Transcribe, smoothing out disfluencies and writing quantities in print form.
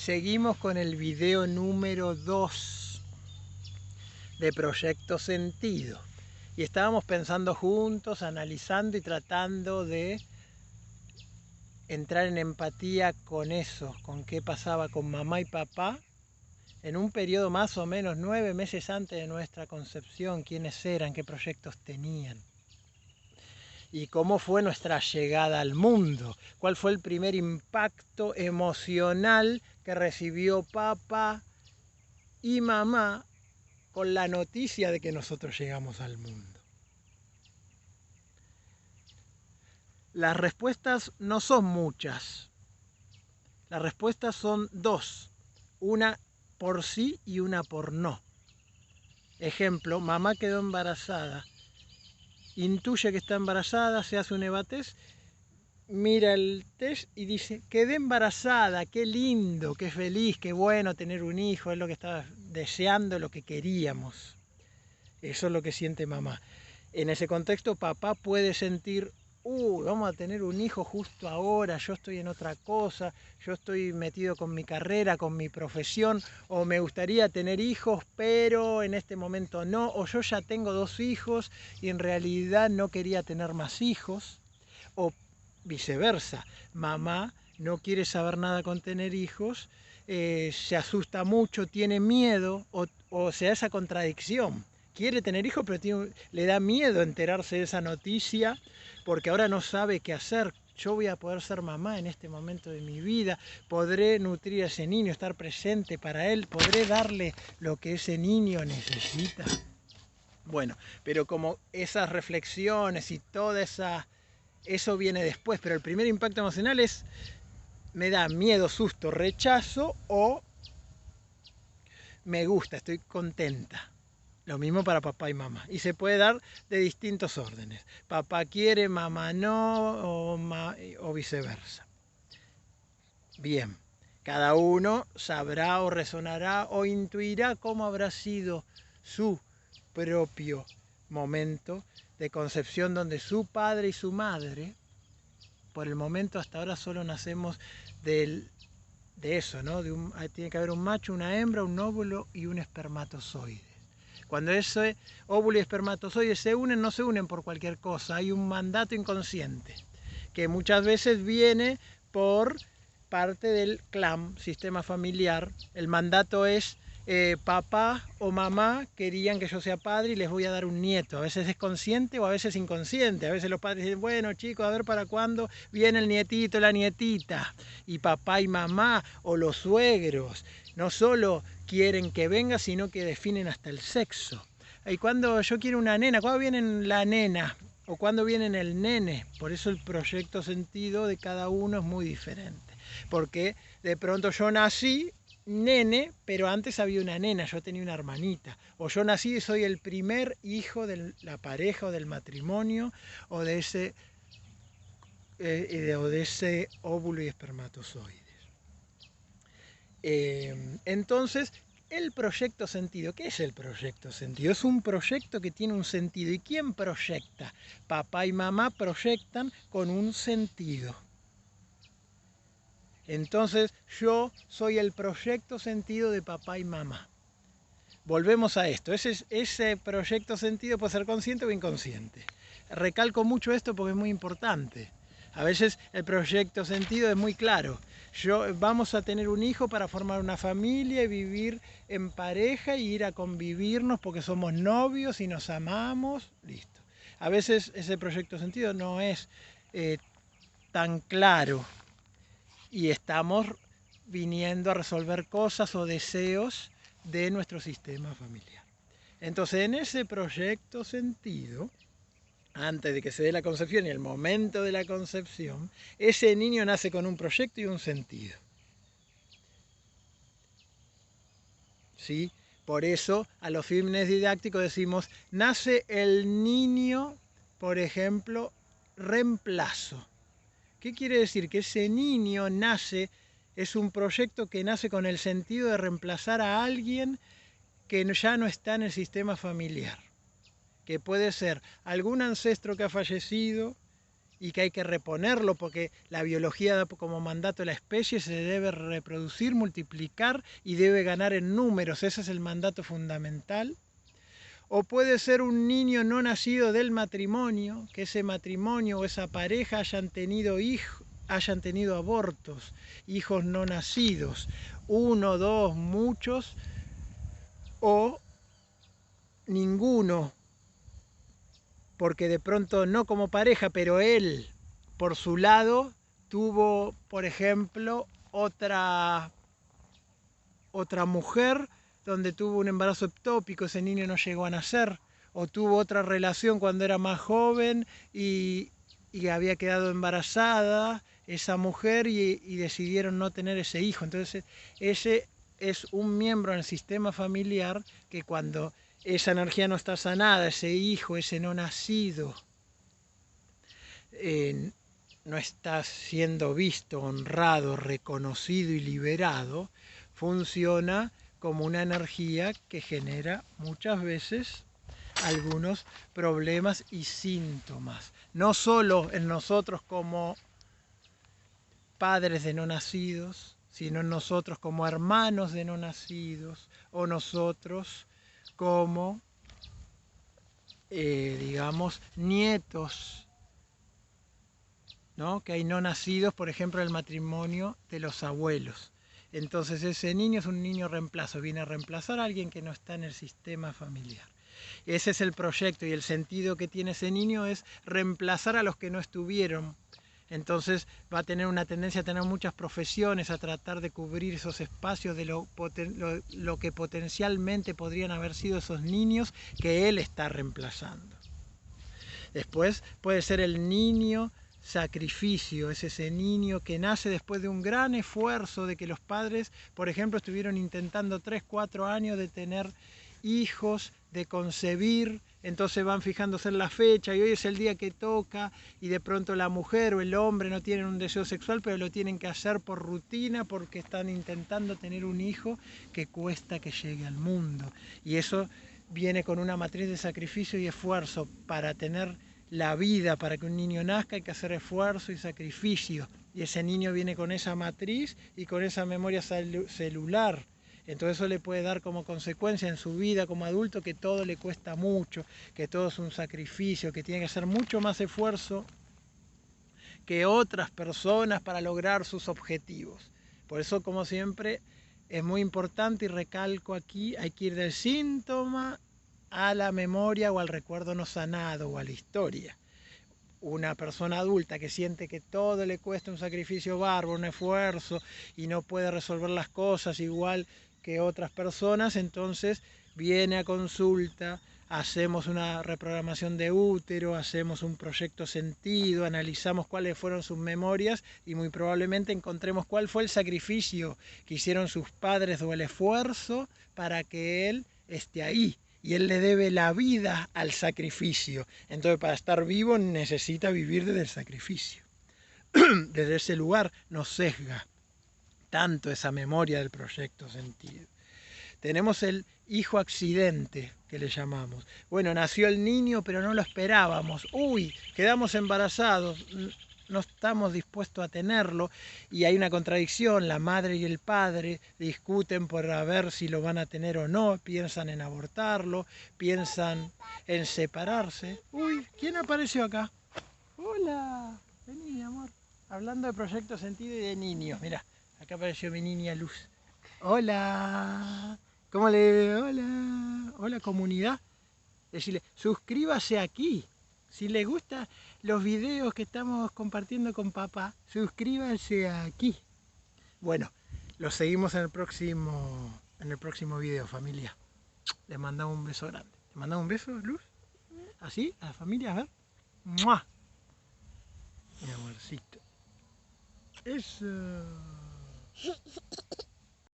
Seguimos con el video número 2 de Proyecto Sentido. Y estábamos pensando juntos, analizando y tratando de entrar en empatía con eso, con qué pasaba con mamá y papá en un periodo más o menos 9 meses antes de nuestra concepción, quiénes eran, qué proyectos tenían. Y cómo fue nuestra llegada al mundo, cuál fue el primer impacto emocional que recibió papá y mamá con la noticia de que nosotros llegamos al mundo. Las respuestas no son muchas, las respuestas son dos, una por sí y una por no. Ejemplo, mamá quedó embarazada, intuye que está embarazada, se hace un EVA-test, mira el test y dice, quedé embarazada, qué lindo, qué feliz, qué bueno tener un hijo, es lo que estaba deseando, lo que queríamos. Eso es lo que siente mamá. En ese contexto, papá puede sentir, vamos a tener un hijo justo ahora, yo estoy en otra cosa, yo estoy metido con mi carrera, con mi profesión, o me gustaría tener hijos, pero en este momento no, o yo ya tengo 2 hijos y en realidad no quería tener más hijos, o viceversa, mamá no quiere saber nada con tener hijos, se asusta mucho, tiene miedo, o sea, esa contradicción. Quiere tener hijos, pero le da miedo enterarse de esa noticia porque ahora no sabe qué hacer. Yo voy a poder ser mamá en este momento de mi vida, podré nutrir a ese niño, estar presente para él, podré darle lo que ese niño necesita. Bueno, pero como esas reflexiones y toda eso viene después, pero el primer impacto emocional es, me da miedo, susto, rechazo o me gusta, estoy contenta. Lo mismo para papá y mamá. Y se puede dar de distintos órdenes. Papá quiere, mamá no, o viceversa. Bien, cada uno sabrá o resonará o intuirá cómo habrá sido su propio momento de concepción donde su padre y su madre, por el momento hasta ahora solo nacemos de eso, ¿no? Tiene que haber un macho, una hembra, un óvulo y un espermatozoide. Cuando ese óvulo y espermatozoide se unen, no se unen por cualquier cosa, hay un mandato inconsciente que muchas veces viene por parte del clan, sistema familiar. El mandato es papá o mamá querían que yo sea padre y les voy a dar un nieto. A veces es consciente o a veces inconsciente. A veces los padres dicen, bueno chicos, a ver para cuándo viene el nietito, la nietita. Y papá y mamá o los suegros no solo quieren que venga, sino que definen hasta el sexo. Y cuando yo quiero una nena, ¿cuándo viene la nena? O cuándo viene el nene. Por eso el proyecto sentido de cada uno es muy diferente. Porque de pronto yo nací nene, pero antes había una nena, yo tenía una hermanita. O yo nací y soy el primer hijo de la pareja o del matrimonio o de ese óvulo y espermatozoides. Entonces, el proyecto sentido, ¿qué es el proyecto sentido? Es un proyecto que tiene un sentido. ¿Y quién proyecta? Papá y mamá proyectan con un sentido. Entonces, yo soy el proyecto sentido de papá y mamá. Volvemos a esto. Ese proyecto sentido puede ser consciente o inconsciente. Recalco mucho esto porque es muy importante. A veces el proyecto sentido es muy claro. Vamos a tener un hijo para formar una familia y vivir en pareja y ir a convivirnos porque somos novios y nos amamos. Listo. A veces ese proyecto sentido no es tan claro y estamos viniendo a resolver cosas o deseos de nuestro sistema familiar. Entonces, en ese proyecto sentido, antes de que se dé la concepción y el momento de la concepción, ese niño nace con un proyecto y un sentido. ¿Sí? Por eso, a los fines didácticos decimos, nace el niño, por ejemplo, reemplazo. ¿Qué quiere decir? Que ese niño nace, es un proyecto que nace con el sentido de reemplazar a alguien que ya no está en el sistema familiar. Que puede ser algún ancestro que ha fallecido y que hay que reponerlo porque la biología da como mandato la especie, se debe reproducir, multiplicar y debe ganar en números, ese es el mandato fundamental. O puede ser un niño no nacido del matrimonio, que ese matrimonio o esa pareja hayan tenido hijos, hayan tenido abortos, hijos no nacidos, 1, 2, muchos, o ninguno, porque de pronto no como pareja, pero él por su lado tuvo, por ejemplo, otra mujer donde tuvo un embarazo ectópico, ese niño no llegó a nacer, o tuvo otra relación cuando era más joven y había quedado embarazada esa mujer y decidieron no tener ese hijo. Entonces ese es un miembro en el sistema familiar que cuando esa energía no está sanada, ese hijo, ese no nacido, no está siendo visto, honrado, reconocido y liberado, funciona como una energía que genera muchas veces algunos problemas y síntomas. No solo en nosotros como padres de no nacidos, sino en nosotros como hermanos de no nacidos o nosotros como, digamos, nietos, ¿no? Que hay no nacidos, por ejemplo, el matrimonio de los abuelos. Entonces ese niño es un niño reemplazo, viene a reemplazar a alguien que no está en el sistema familiar. Ese es el proyecto y el sentido que tiene ese niño es reemplazar a los que no estuvieron. Entonces va a tener una tendencia a tener muchas profesiones, a tratar de cubrir esos espacios de lo que potencialmente podrían haber sido esos niños que él está reemplazando. Después puede ser el niño sacrificio, es ese niño que nace después de un gran esfuerzo de que los padres, por ejemplo, estuvieron intentando 3, 4 años de tener hijos, de concebir, entonces van fijándose en la fecha y hoy es el día que toca y de pronto la mujer o el hombre no tienen un deseo sexual, pero lo tienen que hacer por rutina porque están intentando tener un hijo que cuesta que llegue al mundo. Y eso viene con una matriz de sacrificio y esfuerzo. Para tener la vida, para que un niño nazca hay que hacer esfuerzo y sacrificio. Y ese niño viene con esa matriz y con esa memoria celular. Entonces eso le puede dar como consecuencia en su vida como adulto que todo le cuesta mucho, que todo es un sacrificio, que tiene que hacer mucho más esfuerzo que otras personas para lograr sus objetivos. Por eso, como siempre, es muy importante y recalco aquí, hay que ir del síntoma a la memoria o al recuerdo no sanado o a la historia. Una persona adulta que siente que todo le cuesta un sacrificio bárbaro, un esfuerzo y no puede resolver las cosas igual que otras personas, entonces viene a consulta, hacemos una reprogramación de útero, hacemos un proyecto sentido, analizamos cuáles fueron sus memorias y muy probablemente encontremos cuál fue el sacrificio que hicieron sus padres o el esfuerzo para que él esté ahí. Y él le debe la vida al sacrificio. Entonces, para estar vivo necesita vivir desde el sacrificio. Desde ese lugar nos sesga tanto esa memoria del proyecto sentido. Tenemos el hijo accidente, que le llamamos. Bueno, nació el niño, pero no lo esperábamos. Uy, quedamos embarazados, no estamos dispuestos a tenerlo y hay una contradicción, la madre y el padre discuten por ver si lo van a tener o no, piensan en abortarlo, piensan en separarse. Uy, ¿quién apareció acá? Hola, vení mi amor. Hablando de proyecto sentido y de niños, mira, acá apareció mi niña Luz. Hola, ¿cómo le? Hola, hola comunidad. Decirle, suscríbase aquí. Si le gustan los videos que estamos compartiendo con papá, suscríbanse aquí. Bueno, los seguimos en el próximo video, familia. Les mandamos un beso grande. ¿Les mandamos un beso, Luz? ¿Así? ¿A la familia? A ver. ¡Mua! Mi amorcito. Eso.